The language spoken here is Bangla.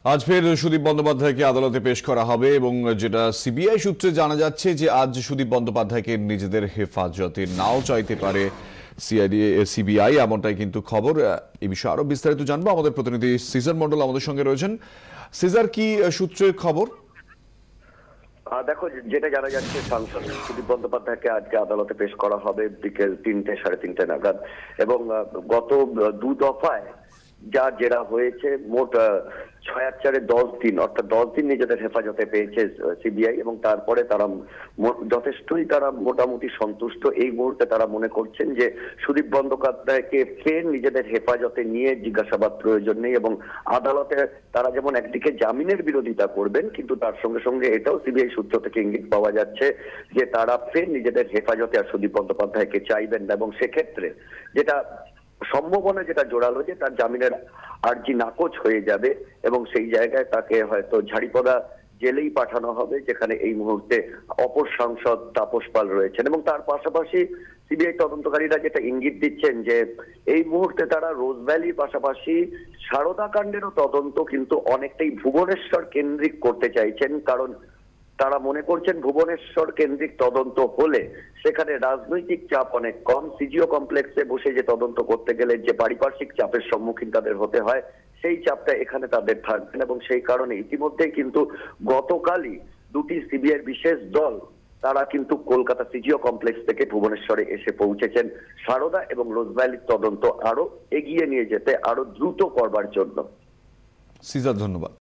আজ ফের সুদীপ বন্দ্যোপাধ্যায়কে আদালতে পেশ করা হবে এবং যেটা সিবিআই সূত্রে জানা যাচ্ছে যে আজ সুদীপ বন্দ্যোপাধ্যায়কে নিজেদের হেফাজতে নাও চাইতে পারে সিবিআই, এমনটাই কিন্তু খবর। এই বিষয়ে আরো বিস্তারিত জানবো, আমাদের প্রতিনিধি সিজার মন্ডল আমাদের সঙ্গে রয়েছেন। সিজার, কি সূত্রের খবর? দেখো, যেটা জানা যাচ্ছে সাংসদ সুদীপ বন্দ্যোপাধ্যায়কে আজকে আদালতে পেশ করা হবে বিকেল 3টে সাড়ে 3টে নাগাদ, এবং গত দু দফায় যা জেরা হয়েছে মোট 6-4-এ 10 দিন, অর্থাৎ 10 দিন নিজেদের হেফাজতে পেয়েছে সিবিআই, এবং তারপরে তারা যথেষ্টই মোটামুটি সন্তুষ্ট। এই মুহূর্তে তারা মনে করছেন যে সুদীপ বন্দ্যোপাধ্যায়কে ফের নিজেদের হেফাজতে নিয়ে জিজ্ঞাসাবাদ প্রয়োজন নেই, এবং আদালতে তারা যেমন একদিকে জামিনের বিরোধিতা করবেন, কিন্তু তার সঙ্গে সঙ্গে এটাও সিবিআই সূত্র থেকে ইঙ্গিত পাওয়া যাচ্ছে যে তারা ফের নিজেদের হেফাজতে আর সুদীপ বন্দ্যোপাধ্যায়কে চাইবেন না, এবং সেক্ষেত্রে যেটা সম্ভাবনা যেটা জোরালো যে তার জামিনের আর্জি নাকচ হয়ে যাবে, এবং সেই জায়গায় তাকে হয়তো ঝাড়িপদা জেলেই পাঠানো হবে, যেখানে এই মুহূর্তে অপর সাংসদ তাপস পাল রয়েছেন। এবং তার পাশাপাশি সিবিআই তদন্তকারীরা যেটা ইঙ্গিত দিচ্ছেন যে এই মুহূর্তে তারা রোজ ভ্যালির পাশাপাশি সারদা কাণ্ডেরও তদন্ত কিন্তু অনেকটাই ভুবনেশ্বর কেন্দ্রিক করতে চাইছেন, কারণ তারা মনে করছেন ভুবনেশ্বর কেন্দ্রিক তদন্ত হলে সেখানে রাজনৈতিক চাপ অনেক কম। সিজিও কমপ্লেক্সে বসে যে তদন্ত করতে গেলে যে পারিপার্শ্বিক চাপের সম্মুখীন তাদের হতে হয়, সেই চাপটা এখানে তাদের থাকবে না, এবং সেই কারণে ইতিমধ্যেই কিন্তু গতকালই দুটি সিবিআই বিশেষ দল তারা কিন্তু কলকাতা সিজিও কমপ্লেক্স থেকে ভুবনেশ্বরে এসে পৌঁছেছেন সারদা এবং রোজভ্যালির তদন্ত আরো এগিয়ে নিয়ে যেতে, আরো দ্রুত করবার জন্য। সিজার, ধন্যবাদ।